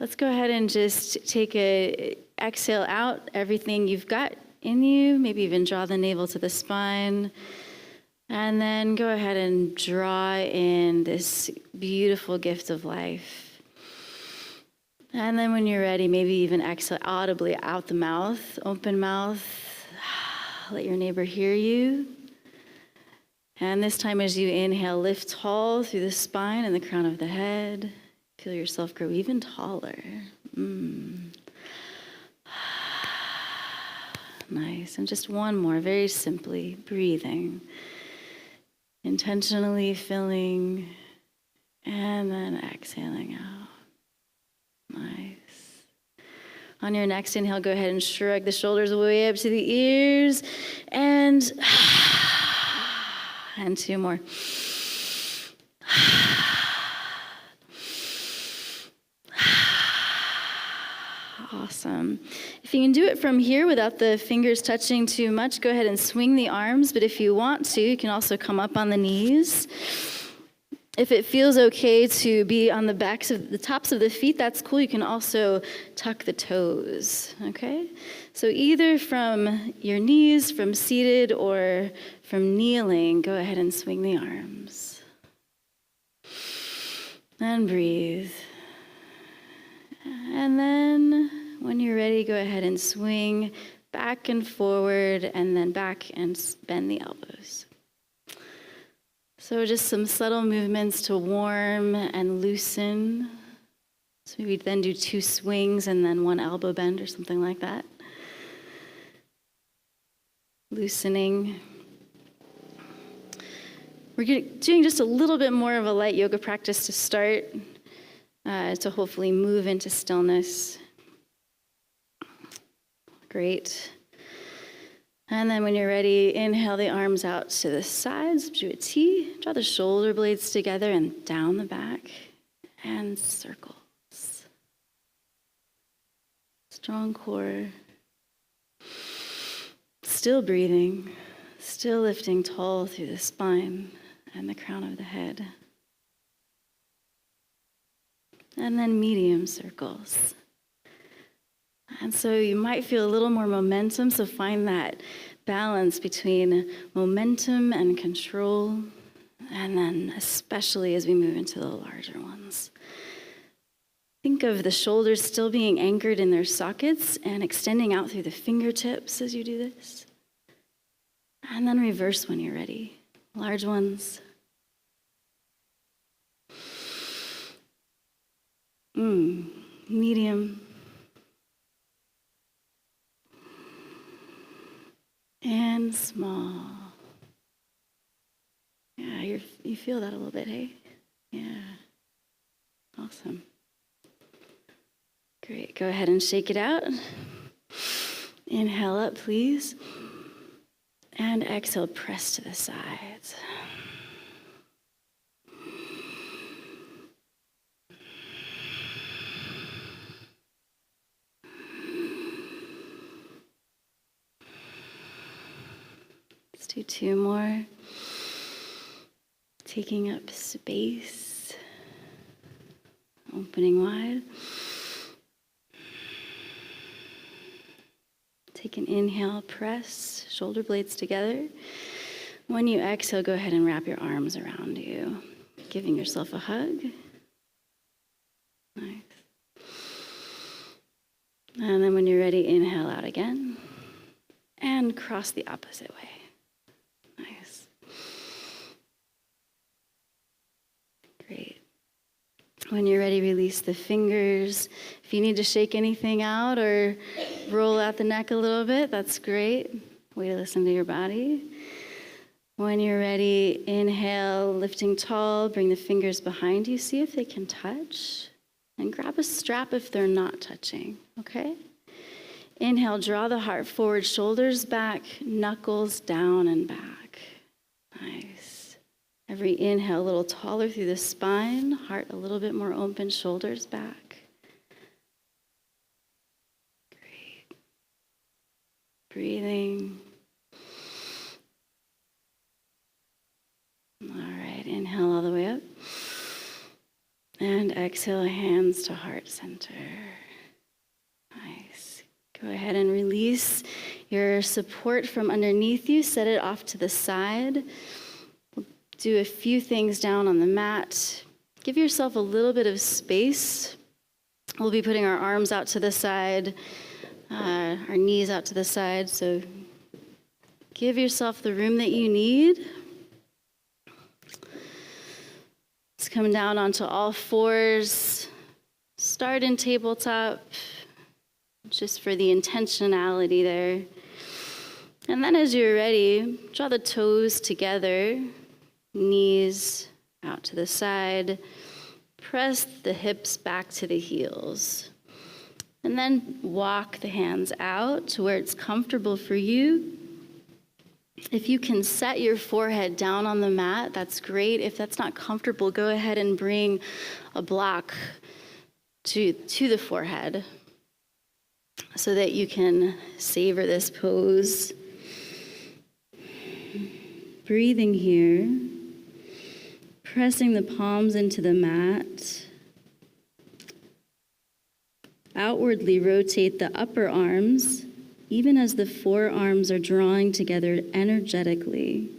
Let's go ahead and just take a exhale out, everything you've got in you, maybe even draw the navel to the spine. And then go ahead and draw in this beautiful gift of life. And then when you're ready, maybe even exhale audibly out the mouth, open mouth. Let your neighbor hear you. And this time as you inhale, lift tall through the spine and the crown of the head. Feel yourself grow even taller. Nice. And just one more, very simply, breathing. Intentionally filling and then exhaling out. Nice. On your next inhale, go ahead and shrug the shoulders way up to the ears and 2 more. Awesome. If you can do it from here without the fingers touching too much, go ahead and swing the arms. But if you want to, you can also come up on the knees. If it feels okay to be on the backs of the tops of the feet, that's cool. You can also tuck the toes, okay? So either from your knees, from seated, or from kneeling, go ahead and swing the arms. And breathe. And then when you're ready, go ahead and swing back and forward, and then back and bend the elbows. So just some subtle movements to warm and loosen. So maybe then do 2 swings and then 1 elbow bend or something like that. Loosening. We're doing just a little bit more of a light yoga practice to start, to hopefully move into stillness. Great. And then when you're ready, inhale the arms out to the sides, do a T, draw the shoulder blades together and down the back, and circles. Strong core. Still breathing, still lifting tall through the spine and the crown of the head. And then medium circles. And so you might feel a little more momentum, so find that balance between momentum and control, and then especially as we move into the larger ones. Think of the shoulders still being anchored in their sockets and extending out through the fingertips as you do this. And then reverse when you're ready. Large ones. Medium. And small. Yeah, you feel that a little bit, hey? Yeah. Awesome. Great. Go ahead and shake it out. Inhale up, please. And exhale, press to the sides. Let's do 2 more. Taking up space. Opening wide. Take an inhale, press shoulder blades together. When you exhale, go ahead and wrap your arms around you, giving yourself a hug. Nice. And then when you're ready, inhale out again. And cross the opposite way. Nice. Great. When you're ready, release the fingers. If you need to shake anything out or roll out the neck a little bit, that's great. Way to listen to your body. When you're ready, inhale, lifting tall, bring the fingers behind you. See if they can touch. And grab a strap if they're not touching, okay? Inhale, draw the heart forward, shoulders back, knuckles down and back. Nice. Every inhale, a little taller through the spine, heart a little bit more open, shoulders back. Great. Breathing. All right, inhale all the way up. And And exhale, hands to heart center. Nice. Go ahead and release your support from underneath you. Set it off to the side. We'll do a few things down on the mat. Give yourself a little bit of space. We'll be putting our arms out to the side, our knees out to the side. So give yourself the room that you need. Let's come down onto all fours. Start in tabletop, just for the intentionality there. And then as you're ready, draw the toes together, knees out to the side. Press the hips back to the heels. And then walk the hands out to where it's comfortable for you. If you can set your forehead down on the mat, that's great. If that's not comfortable, go ahead and bring a block to the forehead so that you can savor this pose. Breathing here, pressing the palms into the mat. Outwardly rotate the upper arms, even as the forearms are drawing together energetically.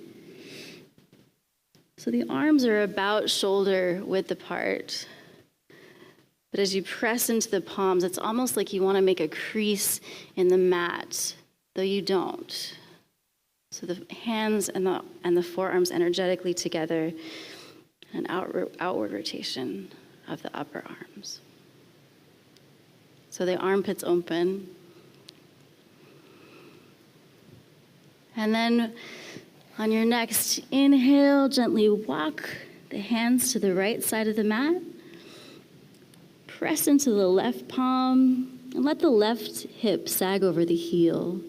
So the arms are about shoulder width apart. But as you press into the palms, it's almost like you want to make a crease in the mat, though you don't. So the hands and the forearms energetically together, and outward rotation of the upper arms. So the armpits open. And then on your next inhale, gently walk the hands to the right side of the mat. Press into the left palm and let the left hip sag over the heel.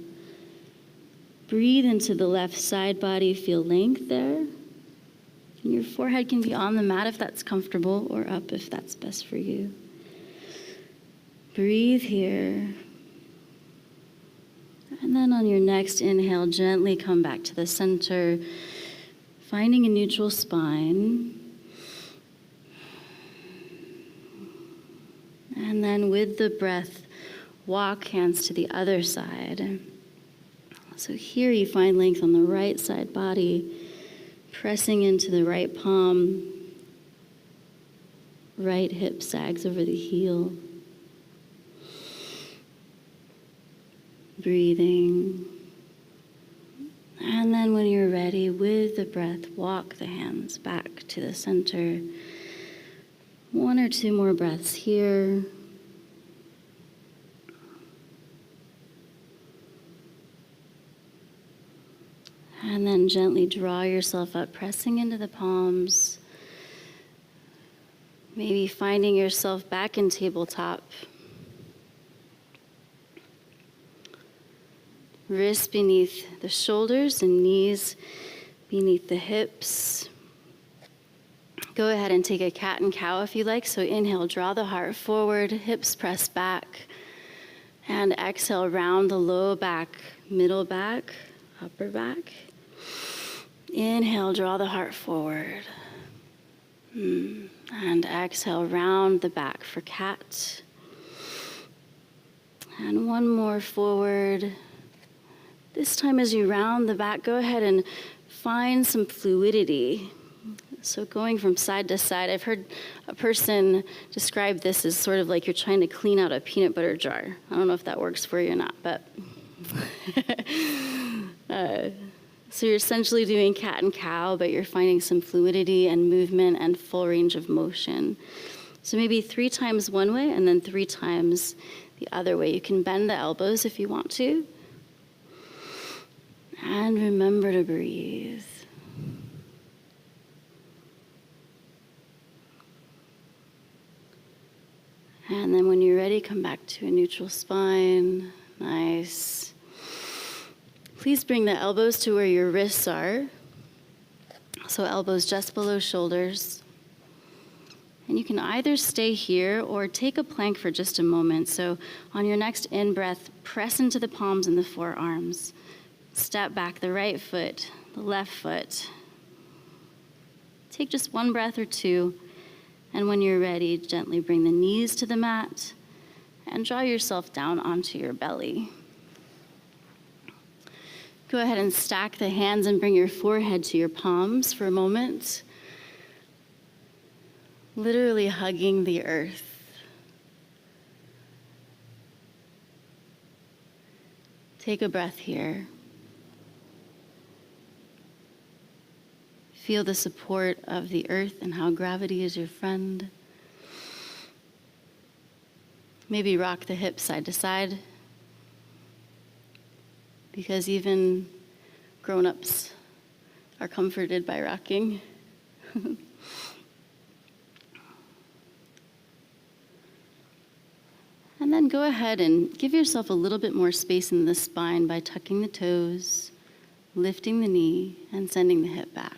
Breathe into the left side body, feel length there. And your forehead can be on the mat if that's comfortable, or up if that's best for you. Breathe here. And then on your next inhale, gently come back to the center, finding a neutral spine. And then with the breath, walk hands to the other side. So here you find length on the right side body, pressing into the right palm. Right hip sags over the heel. Breathing. And then when you're ready, with the breath, walk the hands back to the center. One or two more breaths here. And then gently draw yourself up, pressing into the palms. Maybe finding yourself back in tabletop. Wrists beneath the shoulders and knees beneath the hips. Go ahead and take a cat and cow if you like. So inhale, draw the heart forward, hips press back. And exhale, round the low back, middle back, upper back. Inhale, draw the heart forward. And exhale, round the back for cat. And one more forward. This time as you round the back, go ahead and find some fluidity. So going from side to side, I've heard a person describe this as sort of like you're trying to clean out a peanut butter jar. I don't know if that works for you or not, but so you're essentially doing cat and cow, but you're finding some fluidity and movement and full range of motion. So maybe 3 times one way and then 3 times the other way. You can bend the elbows if you want to. And remember to breathe. And then when you're ready, come back to a neutral spine. Nice. Please bring the elbows to where your wrists are. So elbows just below shoulders. And you can either stay here or take a plank for just a moment. So on your next in-breath, press into the palms and the forearms. Step back the right foot, the left foot. Take just one breath or two, And when you're ready, gently bring the knees to the mat and draw yourself down onto your belly. Go ahead and stack the hands and bring your forehead to your palms for a moment. Literally hugging the earth. Take a breath here. Feel the support of the earth and how gravity is your friend. Maybe rock the hips side to side, because even grown-ups are comforted by rocking. And then go ahead and give yourself a little bit more space in the spine by tucking the toes, lifting the knee, and sending the hip back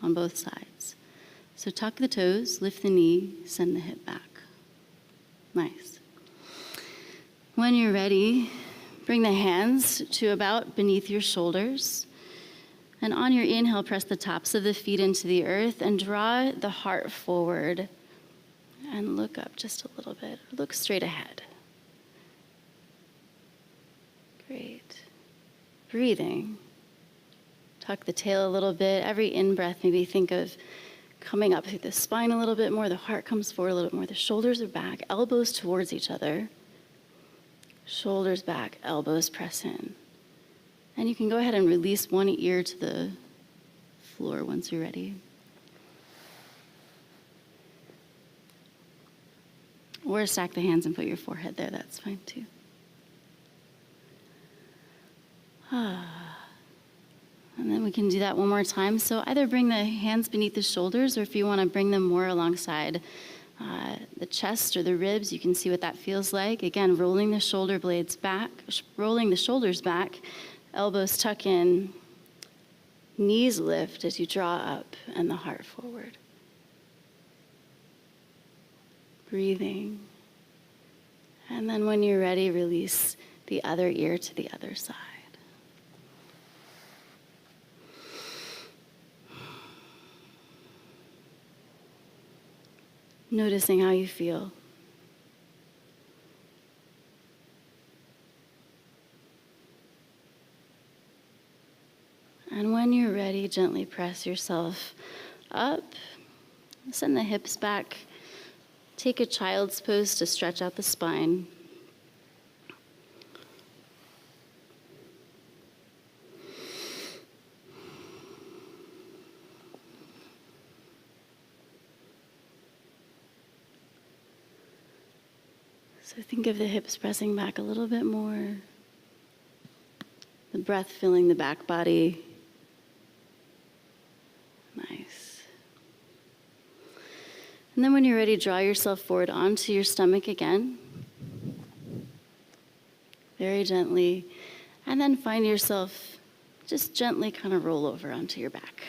on both sides. So tuck the toes, lift the knee, send the hip back. Nice. When you're ready, bring the hands to about beneath your shoulders. And on your inhale, press the tops of the feet into the earth and draw the heart forward. And look up just a little bit. Look straight ahead. Great. Breathing. Tuck the tail a little bit. Every in-breath, maybe think of coming up through the spine a little bit more. The heart comes forward a little bit more. The shoulders are back, elbows towards each other. Shoulders back, elbows press in. And you can go ahead and release one ear to the floor once you're ready. Or stack the hands and put your forehead there, that's fine too. And then we can do that one more time. So either bring the hands beneath the shoulders, or if you want to bring them more alongside the chest or the ribs, you can see what that feels like. Again, rolling the shoulder blades back, rolling the shoulders back, elbows tuck in, knees lift as you draw up, and the heart forward. Breathing. And then when you're ready, release the other ear to the other side. Noticing how you feel. And when you're ready, gently press yourself up. Send the hips back. Take a child's pose to stretch out the spine. So think of the hips pressing back a little bit more. The breath filling the back body. Nice. And then when you're ready, draw yourself forward onto your stomach again. Very gently. And then find yourself just gently kind of roll over onto your back.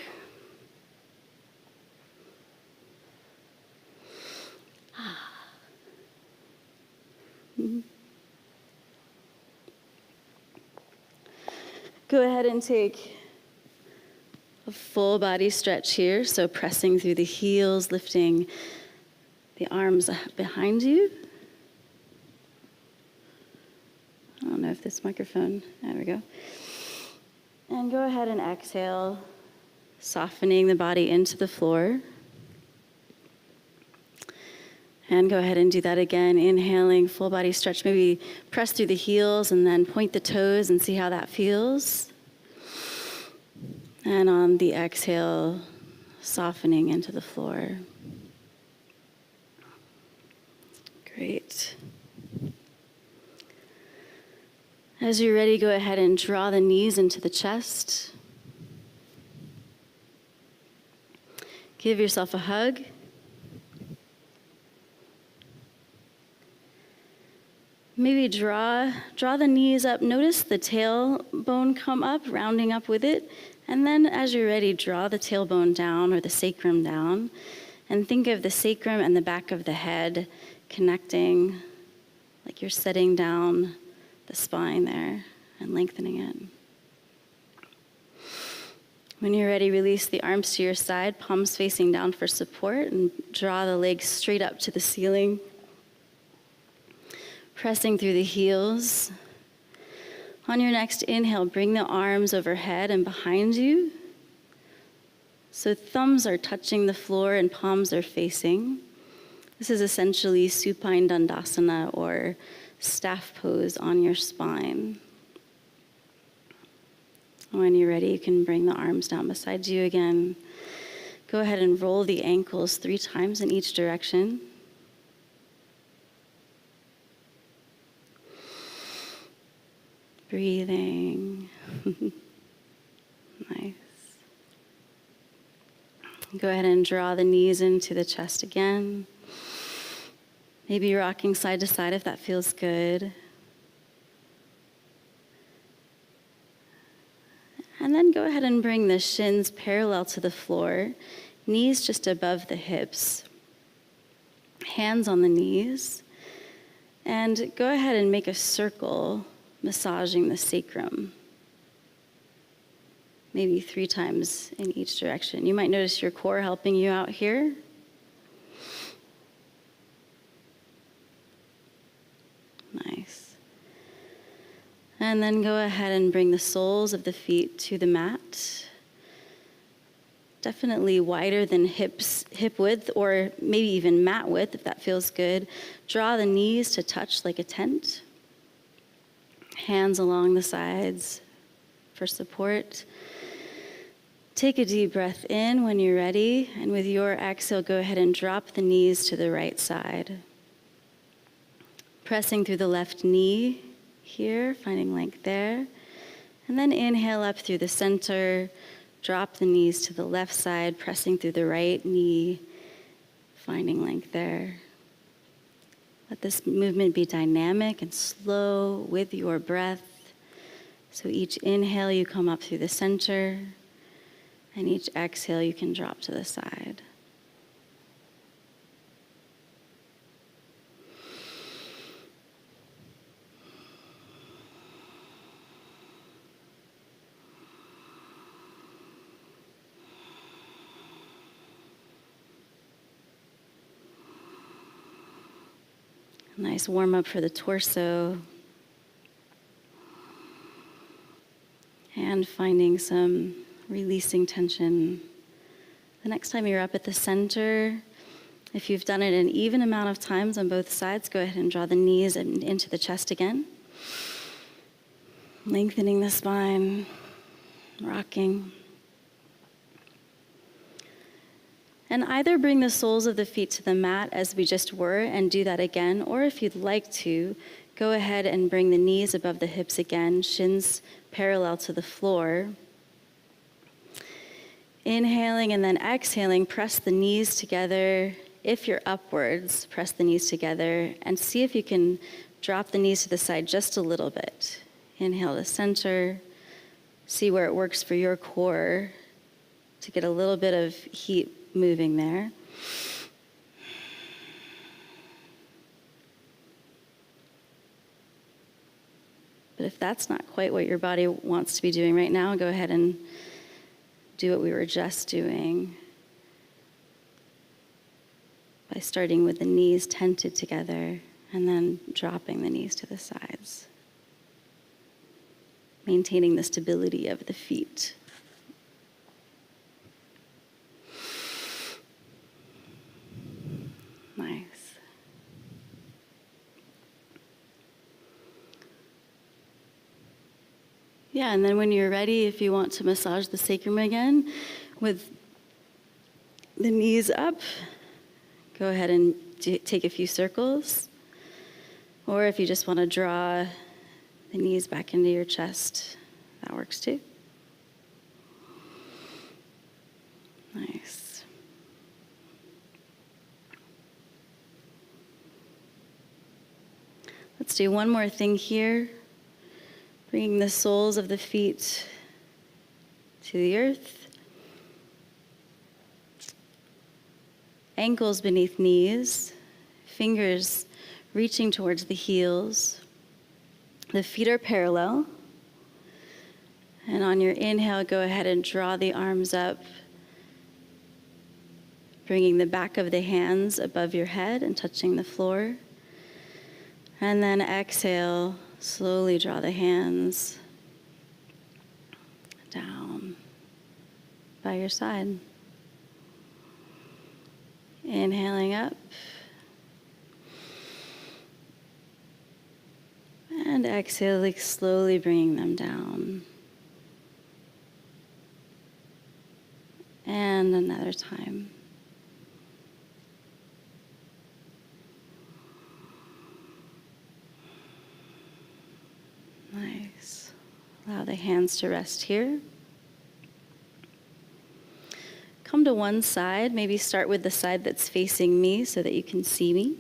Go ahead and take a full body stretch here. So pressing through the heels, lifting the arms behind you. I don't know if this microphone, there we go. And go ahead and exhale, softening the body into the floor. And go ahead and do that again, inhaling, full body stretch. Maybe press through the heels and then point the toes and see how that feels. And on the exhale, softening into the floor. Great. As you're ready, go ahead and draw the knees into the chest. Give yourself a hug. Maybe draw the knees up. Notice the tailbone come up, rounding up with it. And then as you're ready, draw the tailbone down or the sacrum down. And think of the sacrum and the back of the head connecting, like you're setting down the spine there and lengthening it. When you're ready, release the arms to your side, palms facing down for support, and draw the legs straight up to the ceiling. Pressing through the heels. On your next inhale, bring the arms overhead and behind you. So thumbs are touching the floor and palms are facing. This is essentially supine dandasana, or staff pose on your spine. When you're ready, you can bring the arms down beside you again. Go ahead and roll the ankles 3 times in each direction. Breathing. Nice. Go ahead and draw the knees into the chest again. Maybe rocking side to side if that feels good. And then go ahead and bring the shins parallel to the floor, knees just above the hips, hands on the knees, and go ahead and make a circle, massaging the sacrum. Maybe 3 times in each direction. You might notice your core helping you out here. Nice. And then go ahead and bring the soles of the feet to the mat. Definitely wider than hip width, or maybe even mat width if that feels good. Draw the knees to touch like a tent. Hands along the sides for support. Take a deep breath in when you're ready, and with your exhale, go ahead and drop the knees to the right side. Pressing through the left knee here, finding length there. And then inhale up through the center, drop the knees to the left side, pressing through the right knee, finding length there. Let this movement be dynamic and slow with your breath. So each inhale, you come up through the center, and each exhale, you can drop to the side. Nice warm up for the torso. And finding some releasing tension. The next time you're up at the center, if you've done it an even amount of times on both sides, go ahead and draw the knees into the chest again. Lengthening the spine, rocking. And either bring the soles of the feet to the mat as we just were and do that again, or if you'd like to, go ahead and bring the knees above the hips again, shins parallel to the floor. Inhaling and then exhaling, press the knees together. If you're upwards, press the knees together and see if you can drop the knees to the side just a little bit. Inhale to center. See where it works for your core to get a little bit of heat moving there. But if that's not quite what your body wants to be doing right now, go ahead and do what we were just doing by starting with the knees tented together and then dropping the knees to the sides. Maintaining the stability of the feet. Nice. Yeah, and then when you're ready, if you want to massage the sacrum again with the knees up, go ahead and take a few circles. Or if you just want to draw the knees back into your chest, that works too. Nice. Let's do one more thing here. Bringing the soles of the feet to the earth. Ankles beneath knees. Fingers reaching towards the heels. The feet are parallel. And on your inhale, go ahead and draw the arms up, bringing the back of the hands above your head and touching the floor. And then exhale, slowly draw the hands down by your side. Inhaling up. And exhaling, slowly bringing them down. And another time. Nice. Allow the hands to rest here. Come to one side. Maybe start with the side that's facing me so that you can see me.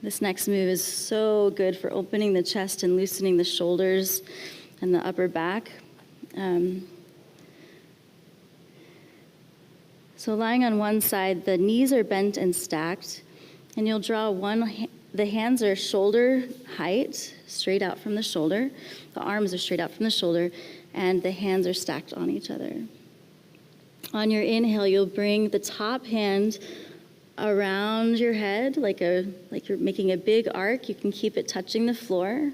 This next move is so good for opening the chest and loosening the shoulders and the upper back. So lying on one side, the knees are bent and stacked, and you'll draw the hands are shoulder height, straight out from the shoulder. The arms are straight out from the shoulder, and the hands are stacked on each other. On your inhale, you'll bring the top hand around your head like you're making a big arc. You can keep it touching the floor.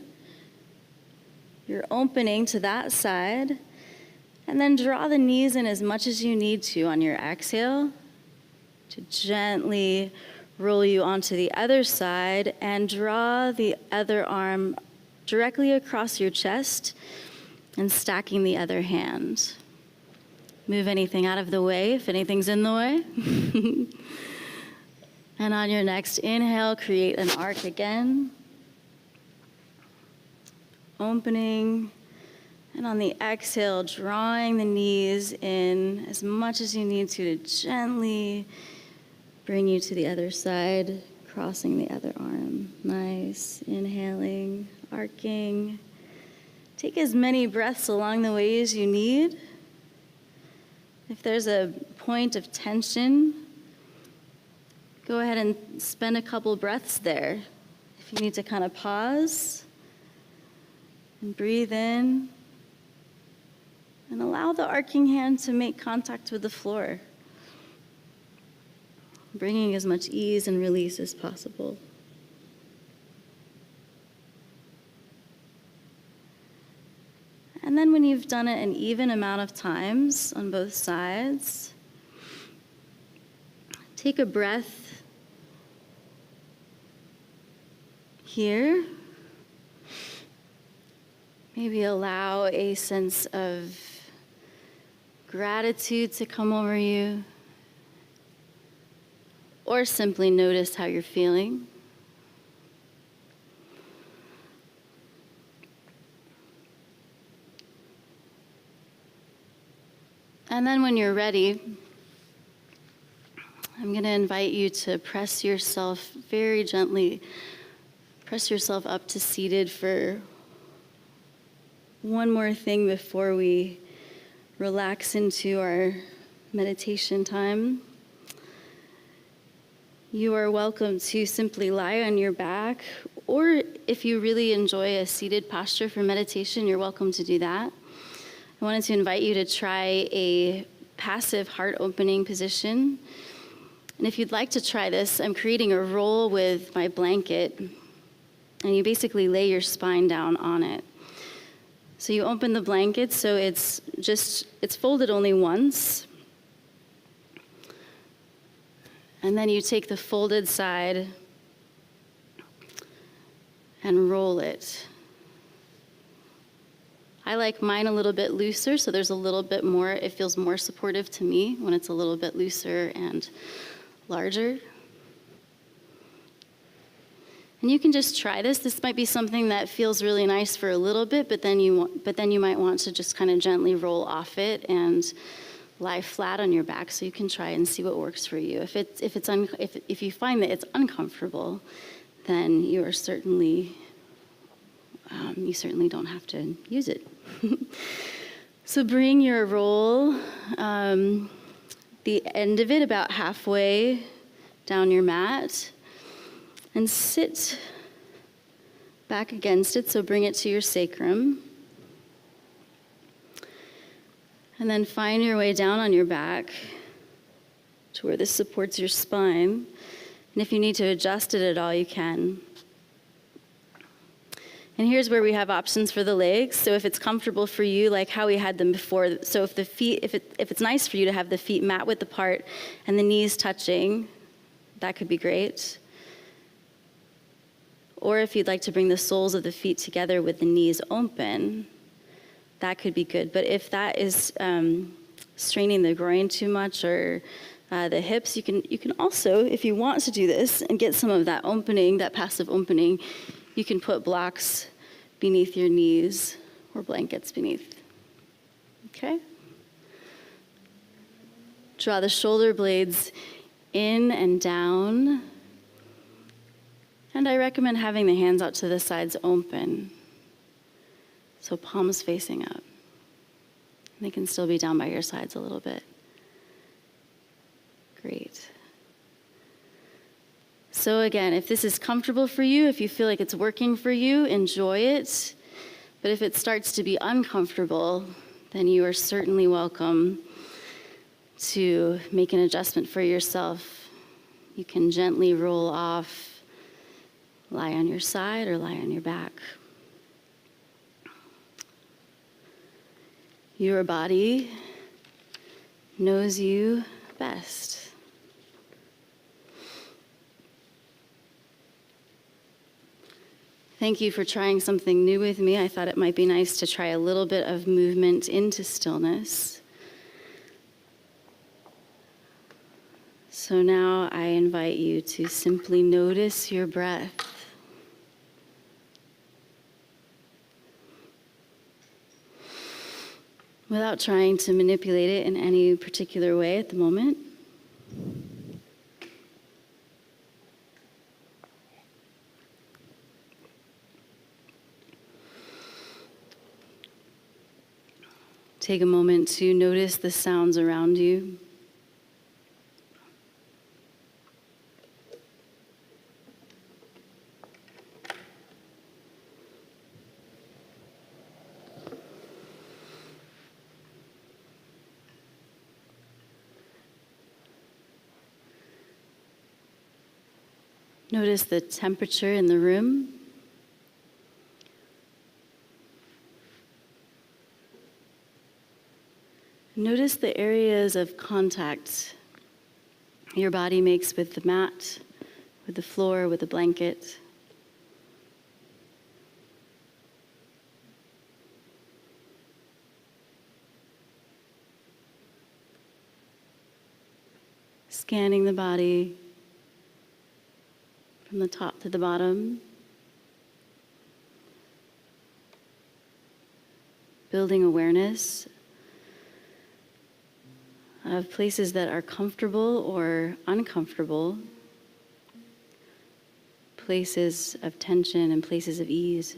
You're opening to that side. And then draw the knees in as much as you need to on your exhale to gently roll you onto the other side and draw the other arm directly across your chest and stacking the other hand. Move anything out of the way if anything's in the way. And on your next inhale, create an arc again. Opening. And on the exhale, drawing the knees in as much as you need to gently bring you to the other side, crossing the other arm. Nice. Inhaling, arcing. Take as many breaths along the way as you need. If there's a point of tension, go ahead and spend a couple breaths there. If you need to kind of pause and breathe in and allow the arcing hand to make contact with the floor, bringing as much ease and release as possible. And then when you've done it an even amount of times on both sides, take a breath here. Maybe allow a sense of gratitude to come over you, or simply notice how you're feeling. And then when you're ready, I'm going to invite you to press yourself very gently, press yourself up to seated for one more thing before we relax into our meditation time. You are welcome to simply lie on your back, or if you really enjoy a seated posture for meditation, you're welcome to do that. I wanted to invite you to try a passive heart opening position. And if you'd like to try this, I'm creating a roll with my blanket, and you basically lay your spine down on it. So you open the blanket so it's folded only once. And then you take the folded side and roll it. I like mine a little bit looser, so there's a little bit more, it feels more supportive to me when it's a little bit looser and larger. And you can just try this. This might be something that feels really nice for a little bit, but then you might want to just kind of gently roll off it and lie flat on your back, so you can try and see what works for you. If you find that it's uncomfortable, then you certainly don't have to use it. So bring your roll, the end of it about halfway down your mat, and sit back against it, so bring it to your sacrum. And then find your way down on your back to where this supports your spine. And if you need to adjust it at all, you can. And here's where we have options for the legs. So if it's comfortable for you, like how we had them before. So if the feet, if it's nice for you to have the feet mat width apart and the knees touching, that could be great. Or if you'd like to bring the soles of the feet together with the knees open, that could be good. But if that is straining the groin too much or the hips, you can also, if you want to do this and get some of that opening, that passive opening, you can put blocks beneath your knees or blankets beneath. Okay? Draw the shoulder blades in and down. And I recommend having the hands out to the sides open. So palms facing up. And they can still be down by your sides a little bit. Great. So again, if this is comfortable for you, if you feel like it's working for you, enjoy it. But if it starts to be uncomfortable, then you are certainly welcome to make an adjustment for yourself. You can gently roll off, lie on your side or lie on your back. Your body knows you best. Thank you for trying something new with me. I thought it might be nice to try a little bit of movement into stillness. So now I invite you to simply notice your breath. Without trying to manipulate it in any particular way at the moment. Take a moment to notice the sounds around you. Notice the temperature in the room. Notice the areas of contact your body makes with the mat, with the floor, with the blanket. Scanning the body from the top to the bottom. Building awareness of places that are comfortable or uncomfortable, places of tension and places of ease.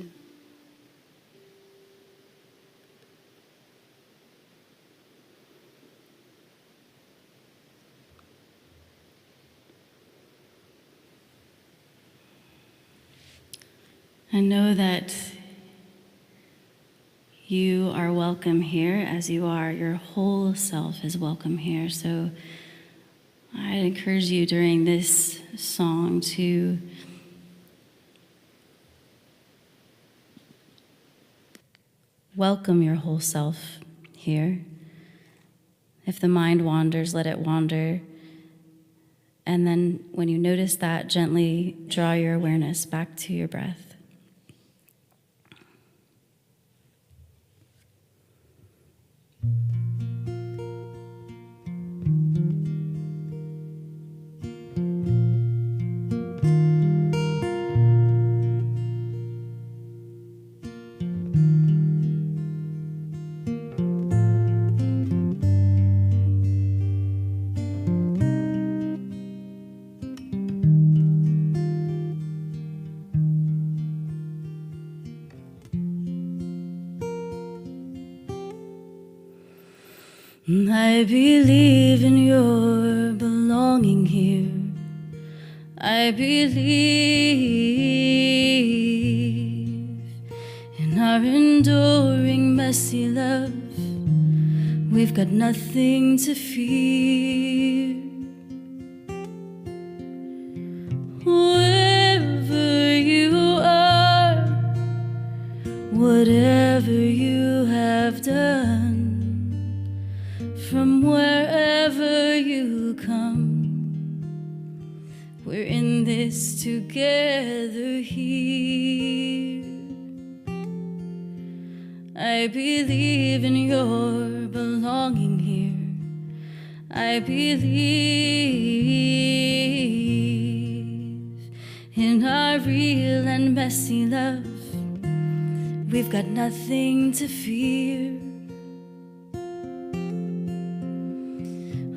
And know that you are welcome here as you are. Your whole self is welcome here. So I'd encourage you during this song to welcome your whole self here. If the mind wanders, let it wander. And then when you notice that, gently draw your awareness back to your breath. I believe in your belonging here. I believe in our enduring, messy love. We've got nothing to fear. Wherever you are, whatever you have done, from wherever you come, we're in this together here. I believe in your belonging here. I believe in our real and messy love. We've got nothing to fear.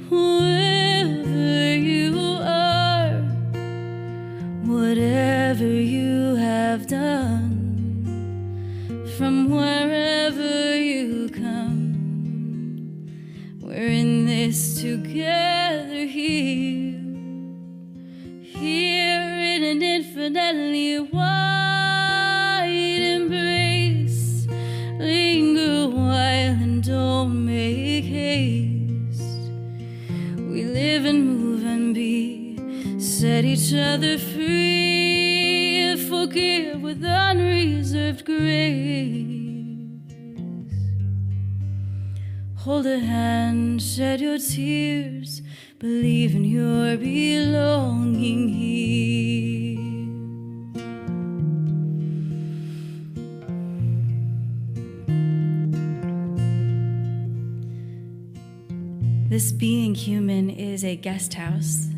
Wherever you are, whatever you have done, from wherever you come, we're in this together here. Here in an infinitely wide embrace. Linger a while and don't make haste. We live and move and be, set each other free, forgive with unreserved grace. Hold a hand, shed your tears, believe in your belonging here. This being human is a guest house.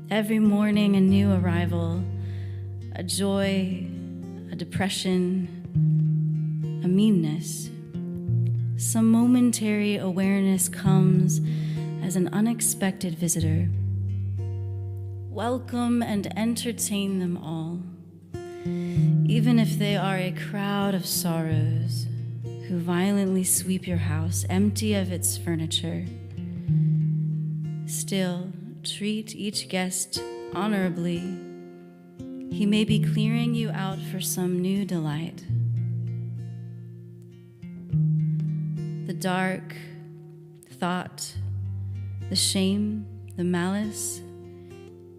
Every morning a new arrival, a joy, a depression, a meanness. Some momentary awareness comes as an unexpected visitor. Welcome and entertain them all, even if they are a crowd of sorrows who violently sweep your house empty of its furniture. Still, treat each guest honorably. He may be clearing you out for some new delight. The dark, thought, the shame, the malice,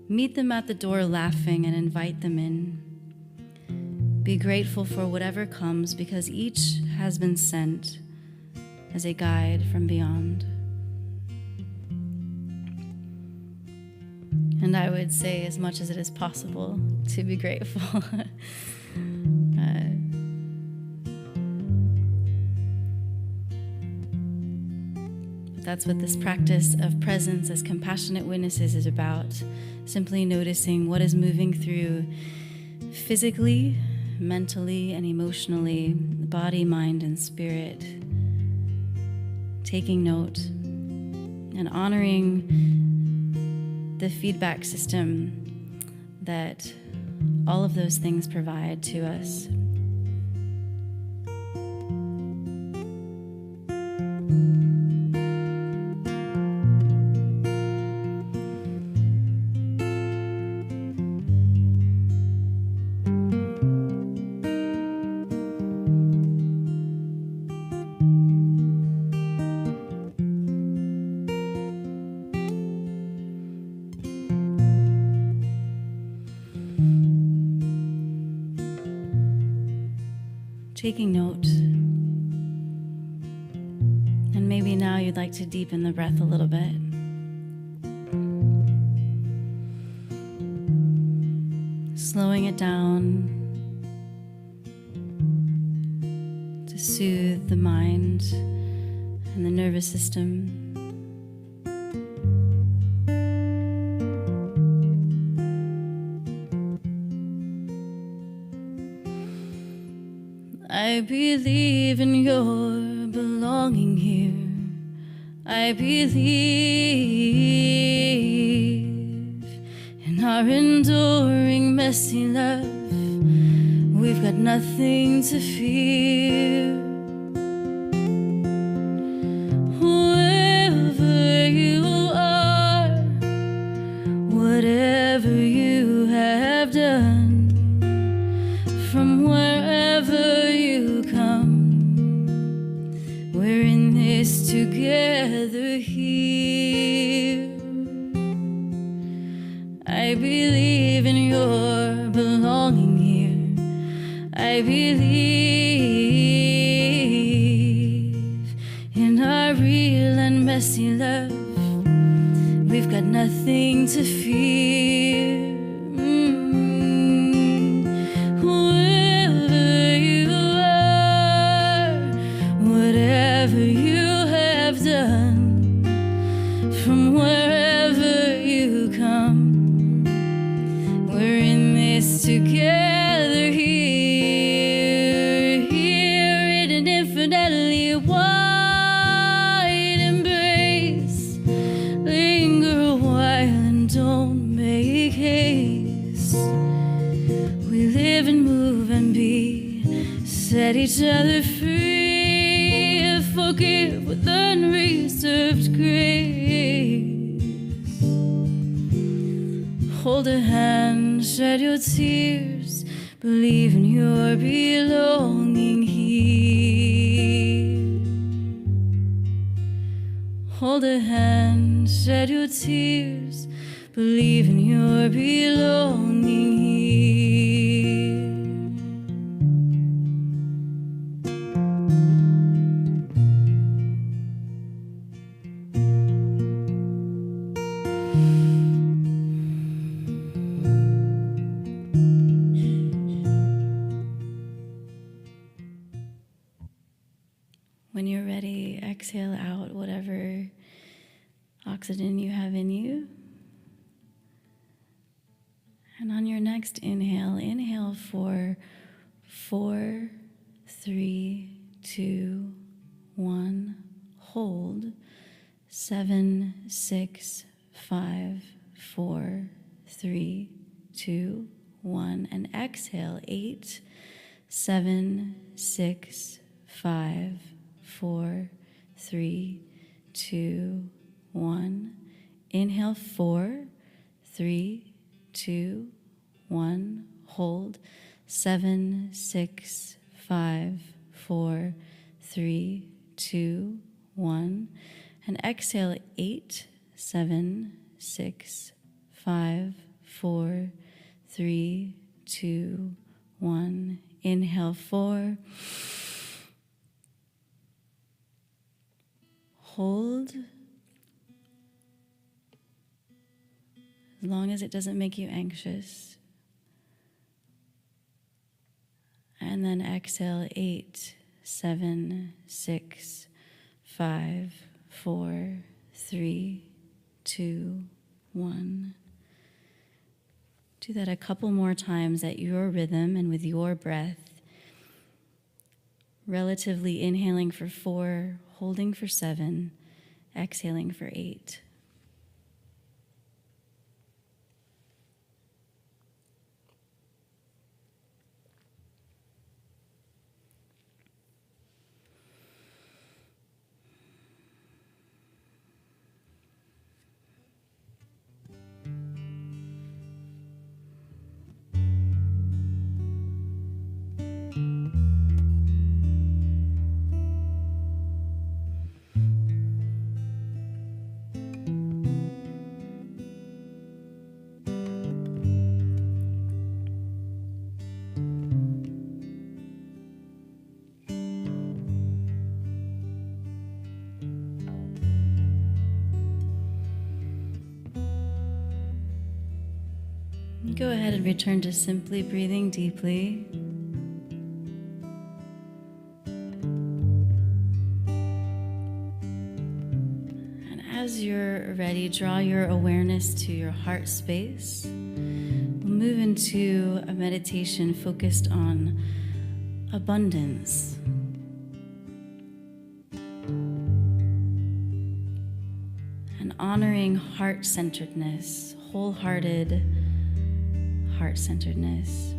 meet them at the door laughing and invite them in. Be grateful for whatever comes, because each has been sent as a guide from beyond. And I would say, as much as it is possible, to be grateful. That's what this practice of presence as compassionate witnesses is about. Simply noticing what is moving through physically, mentally, and emotionally, body, mind, and spirit. Taking note and honoring the feedback system that all of those things provide to us. Taking note. And maybe now you'd like to deepen the breath a little bit. Slowing it down to soothe the mind and the nervous system. I believe in your belonging here. I believe in our enduring messy love. We've got nothing to fear. Wherever you are, whatever you have done, from wherever you come, we're in this together I believe in your belonging here. I believe in our real and messy love. We've got nothing to fear. Whoever you are, whatever you have done, from wherever you come, we're in this together here, here in an infinitely wide embrace. Linger a while and don't make haste. We live and move and be, set each other free, forgive with unreserved grace. Hold a hand, shed your tears, believe in your belonging here. Hold a hand, shed your tears, believe in your belonging here. When you're ready, exhale out whatever oxygen you have in you. And on your next inhale, inhale for 4, 3, 2, 1. Hold 7, 6, 5, 4, 3, 2, 1. And exhale 8, 7, 6, 5, 4, 3, 2, 1. Inhale 4, 3, 2, 1. Hold 7, 6, 5, 4, 3, 2, 1. And exhale 8, 7, 6, 5, 4, 3, 2, 1. Inhale 4. Hold as long as it doesn't make you anxious. And then exhale 8, 7, 6, 5, 4, 3, 2, 1. Do that a couple more times at your rhythm and with your breath. Relatively inhaling for 4, holding for 7, exhaling for 8. Go ahead and return to simply breathing deeply. And as you're ready, draw your awareness to your heart space. We'll move into a meditation focused on abundance. And honoring heart-centeredness, wholehearted heart-centeredness.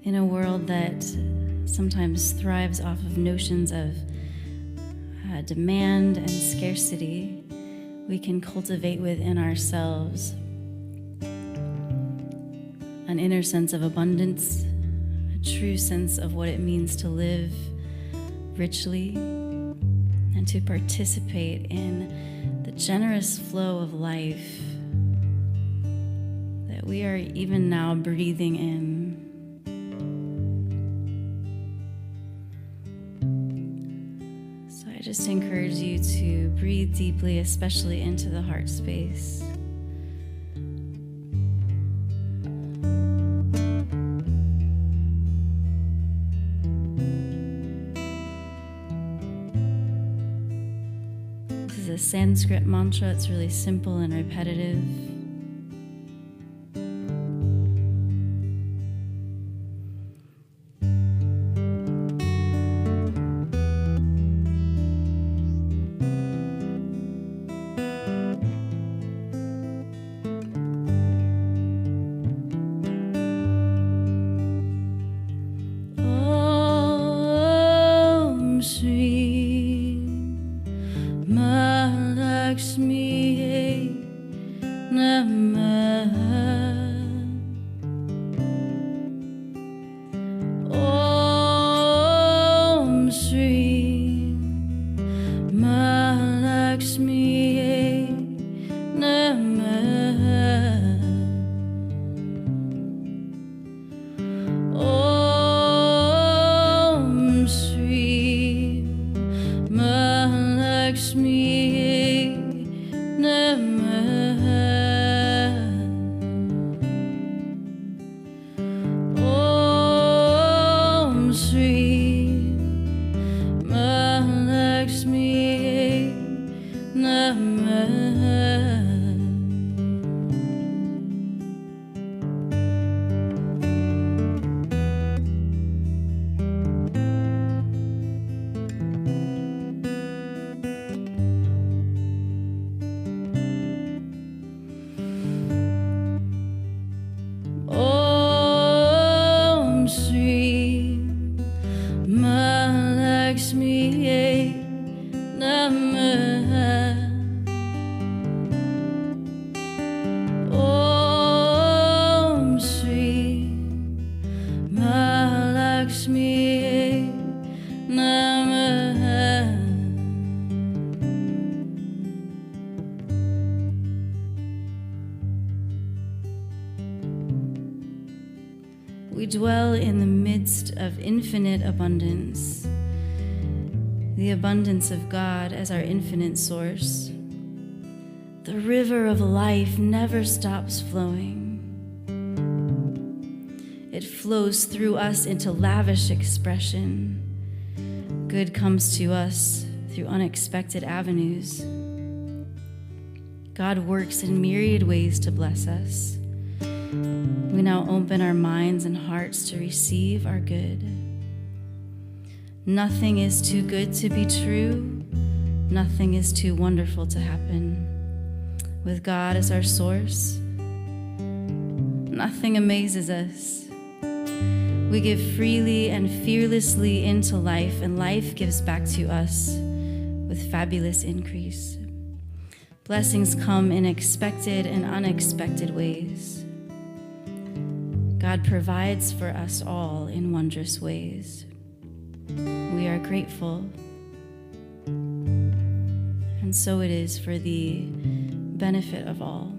In a world that sometimes thrives off of notions of demand and scarcity, we can cultivate within ourselves an inner sense of abundance, a true sense of what it means to live richly and to participate in the generous flow of life that we are even now breathing in. So I just encourage you to breathe deeply, especially into the heart space. This is a Sanskrit mantra. It's really simple and repetitive. We dwell in the midst of infinite abundance, the abundance of God as our infinite source. The river of life never stops flowing. It flows through us into lavish expression. Good comes to us through unexpected avenues. God works in myriad ways to bless us. We now open our minds and hearts to receive our good. Nothing is too good to be true. Nothing is too wonderful to happen. With God as our source, nothing amazes us. We give freely and fearlessly into life, and life gives back to us with fabulous increase. Blessings come in expected and unexpected ways. God provides for us all in wondrous ways. We are grateful. And so it is for the benefit of all.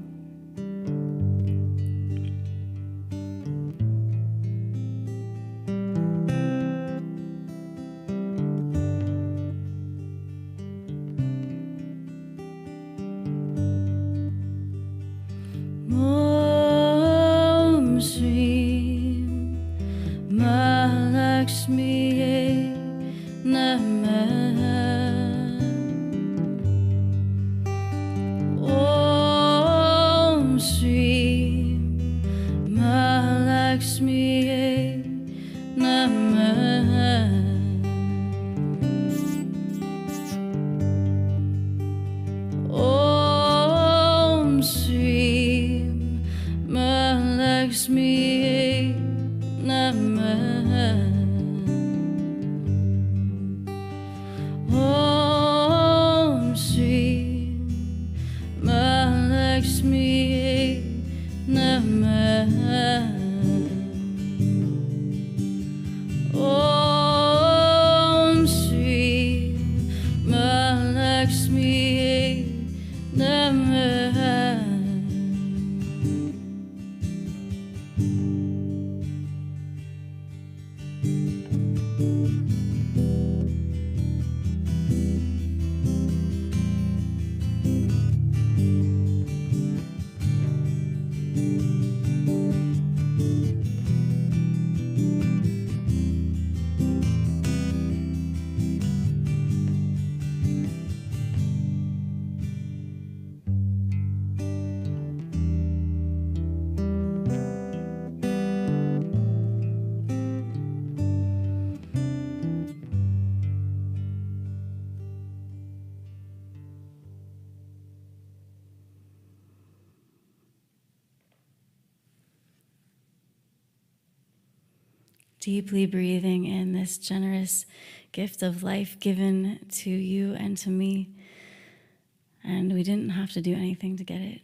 Deeply breathing in this generous gift of life given to you and to me. And we didn't have to do anything to get it.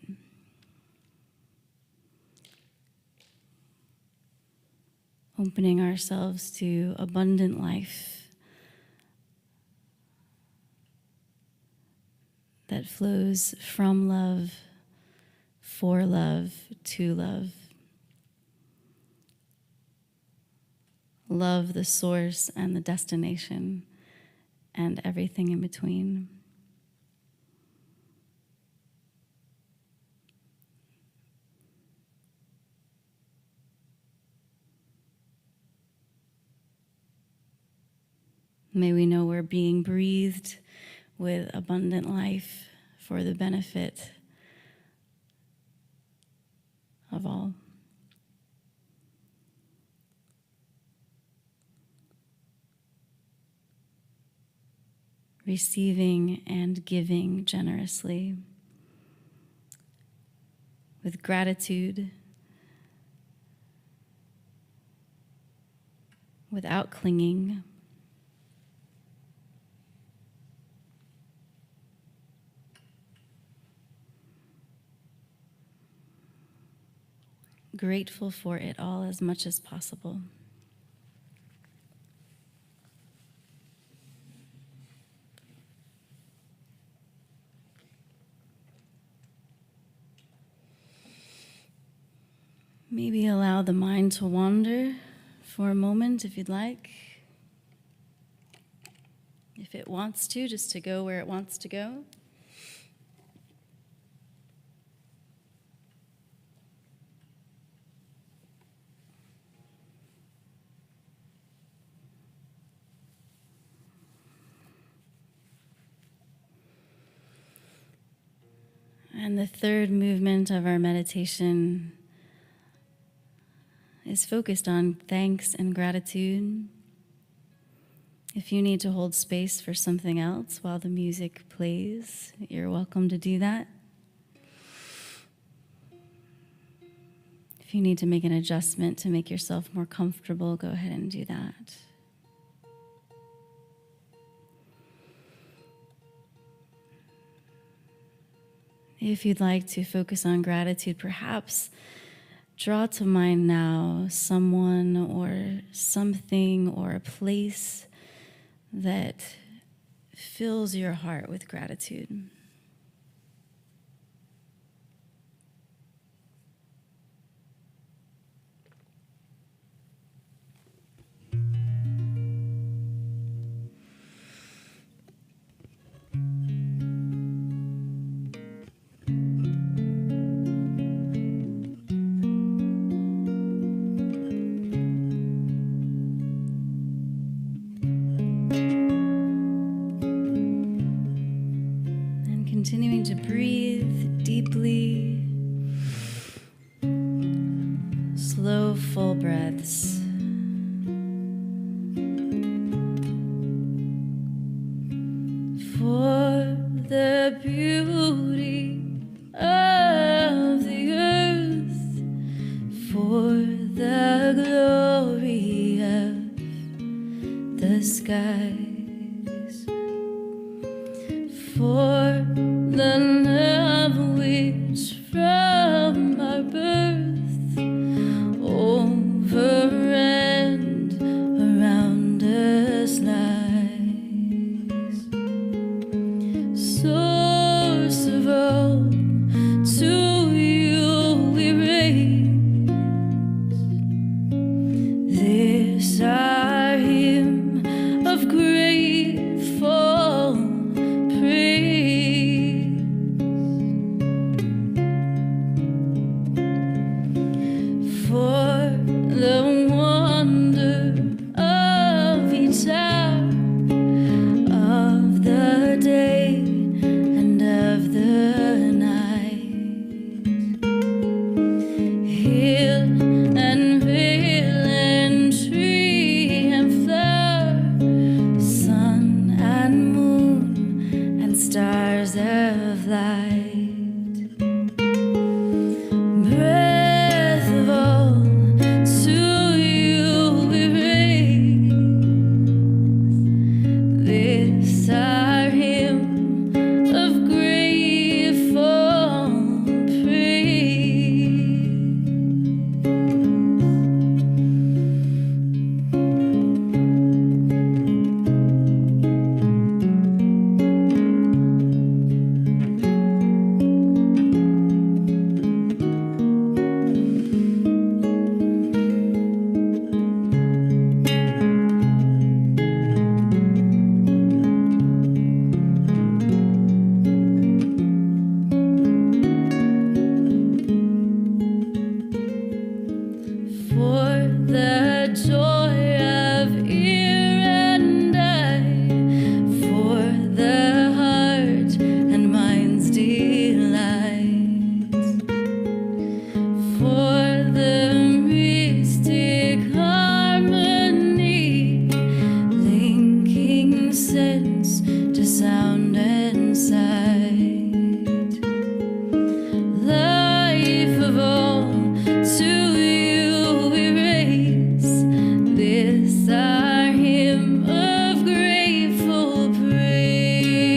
Opening ourselves to abundant life that flows from love, for love, to love. Love, the source and the destination, and everything in between. May we know we're being breathed with abundant life for the benefit of all. Receiving and giving generously with gratitude, without clinging. Grateful for it all as much as possible. Maybe allow the mind to wander for a moment if you'd like. If it wants to, just to go where it wants to go. And the third movement of our meditation is focused on thanks and gratitude. If you need to hold space for something else while the music plays, you're welcome to do that. If you need to make an adjustment to make yourself more comfortable, go ahead and do that. If you'd like to focus on gratitude, perhaps draw to mind now someone or something or a place that fills your heart with gratitude. Continuing to breathe deeply, slow, full breaths. For the beauty of the earth, for the glory of the skies, for the love which from our birth over and around us lies, source of all, to you we raise this our hymn of grateful praise. The wonder of each hour of the day and of the night, hill and vale and tree and flower, sun and moon and stars of light. Breath of all, to you we raise sense to sound and sight. Life of all, to you we raise this our hymn of grateful praise.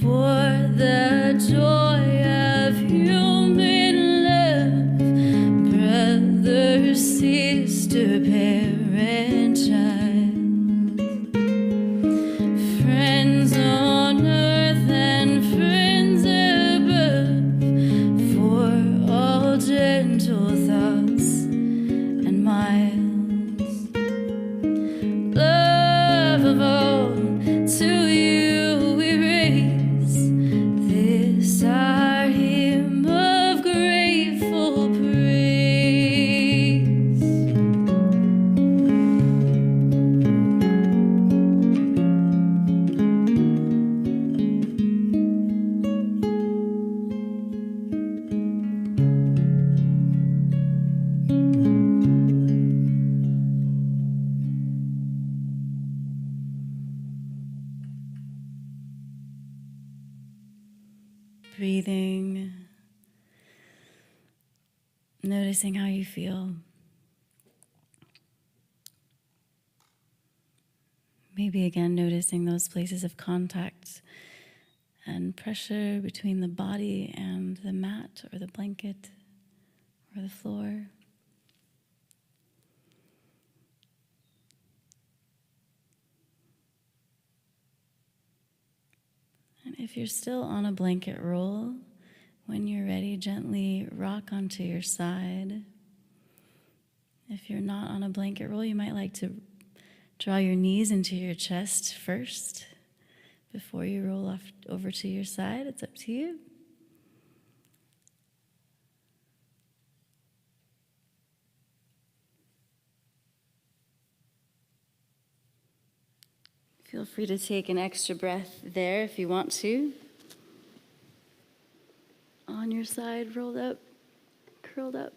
For the joy of human love, brother, sister, parent, child, friends on earth and friends above, for all gentle thoughts and miles. Love of all, to you we raise this our hymn of grateful praise. Breathing, noticing how you feel. Maybe again noticing those places of contact and pressure between the body and the mat or the blanket or the floor. And if you're still on a blanket roll, when you're ready, gently rock onto your side. If you're not on a blanket roll, you might like to draw your knees into your chest first before you roll off over to your side. It's up to you. Feel free to take an extra breath there if you want to. On your side, rolled up, curled up.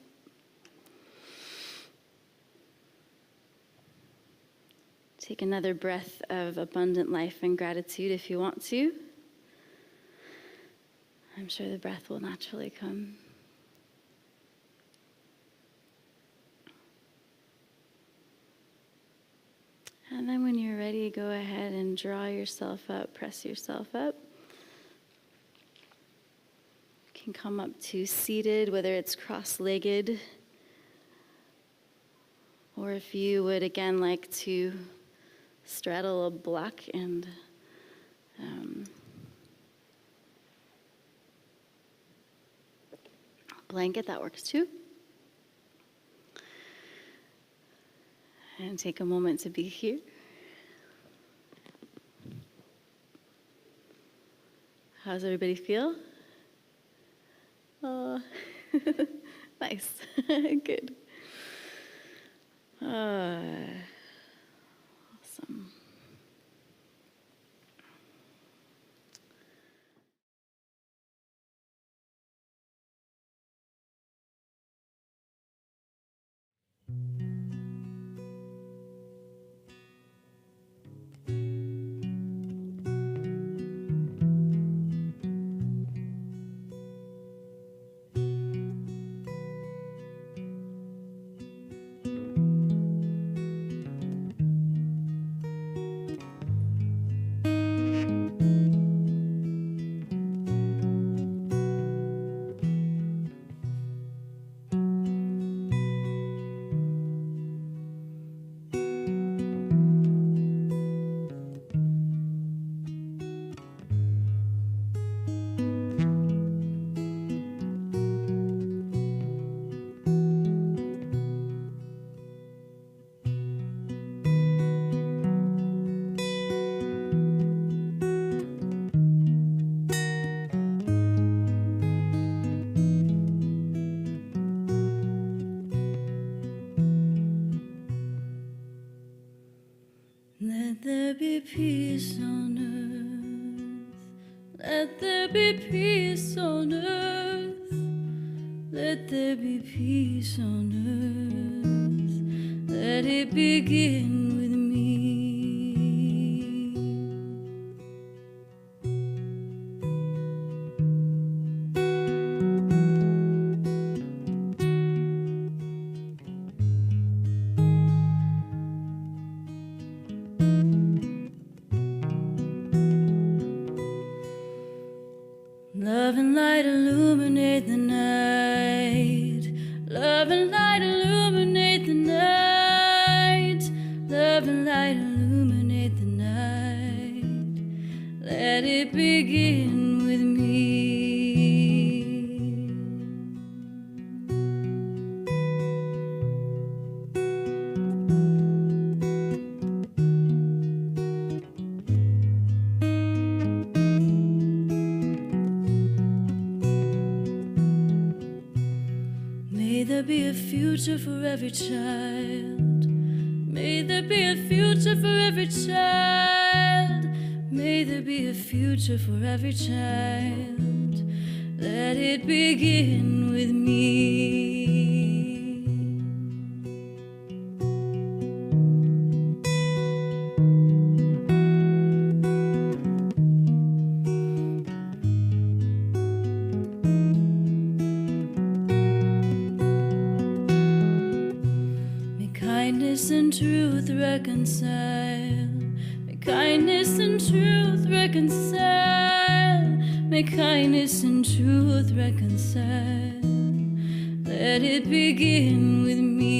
Take another breath of abundant life and gratitude if you want to. I'm sure the breath will naturally come. And then when you're ready, go ahead and draw yourself up, press yourself up. You can come up to seated, whether it's cross-legged, or if you would again like to straddle a block and blanket, that works too. And take a moment to be here. How's everybody feel? Oh, nice. Good. Awesome. there be peace on earth. Let there be peace on earth. Let it begin with me. Love and light illuminate the night. Love and light illuminate the night. Love and light illuminate the night. Let it begin with me. May there be a future for every child. May there be a future for every child. May there be a future for every child. Let it begin with me. Kindness and truth reconcile. May kindness and truth reconcile. May kindness and truth reconcile. Let it begin with me.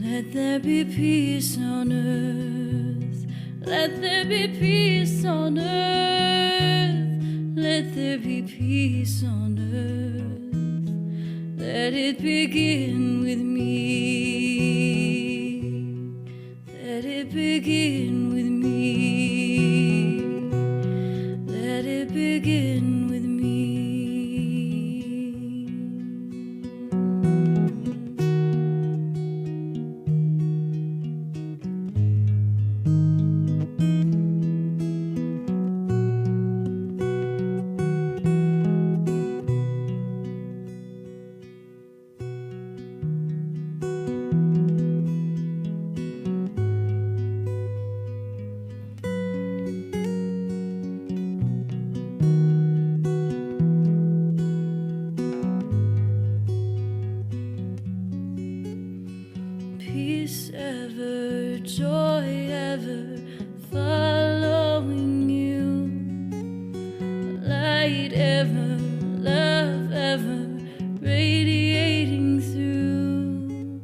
Let there be peace on earth. Let there be peace on earth. Let there be peace on earth. Let it begin with me. Let it begin with me. Let it begin with me. Peace ever, joy ever, following you. Light ever, love ever, radiating through.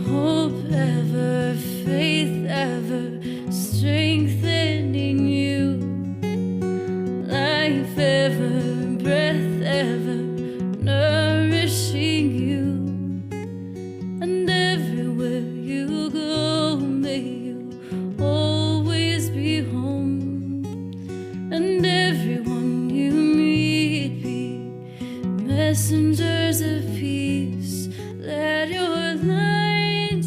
Hope ever, faith ever, strengthening you. Life ever, breath ever, nourishing you. And everywhere you go, may you always be home. And everyone you meet be messengers of peace. Let your light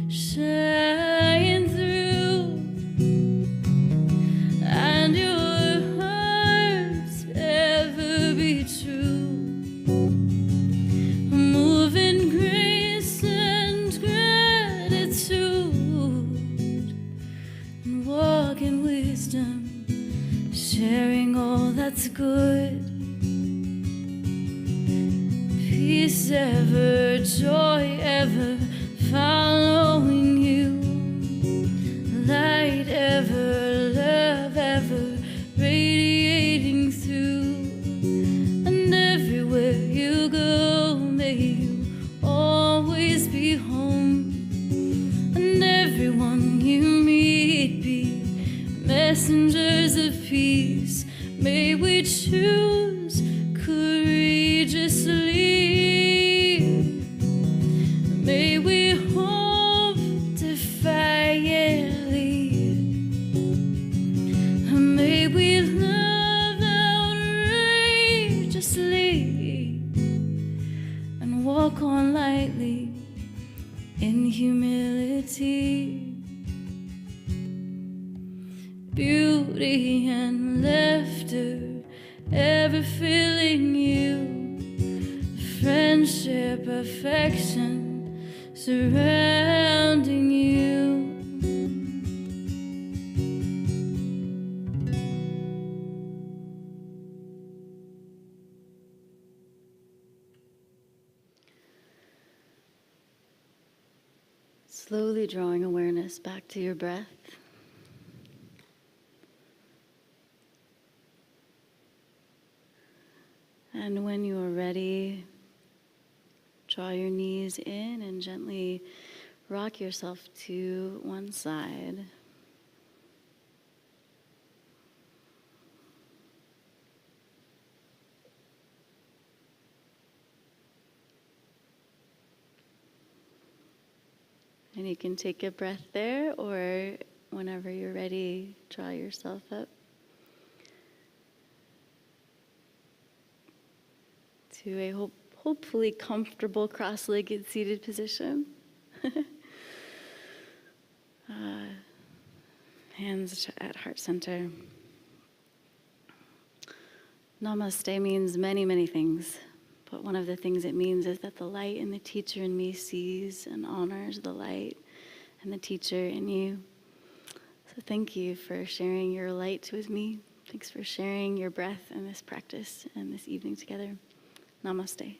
shine through, and your heart ever be true. Move in grace and gratitude, and walk in wisdom, sharing all that's good. Peace ever, joy ever, following you. Light ever, love ever, radiating through. And everywhere you go, may you always be home. And everyone you meet be messengers of peace. May we choose courageously. May we hope humility, beauty and laughter ever filling you, friendship, affection surrounding you. Slowly drawing awareness back to your breath. And when you are ready, draw your knees in and gently rock yourself to one side. And you can take a breath there, or whenever you're ready, draw yourself up to a hopefully comfortable cross-legged seated position. Hands at heart center. Namaste means many, many things, but one of the things it means is that the light in the teacher in me sees and honors the light and the teacher in you. So thank you for sharing your light with me. Thanks for sharing your breath and this practice and this evening together. Namaste.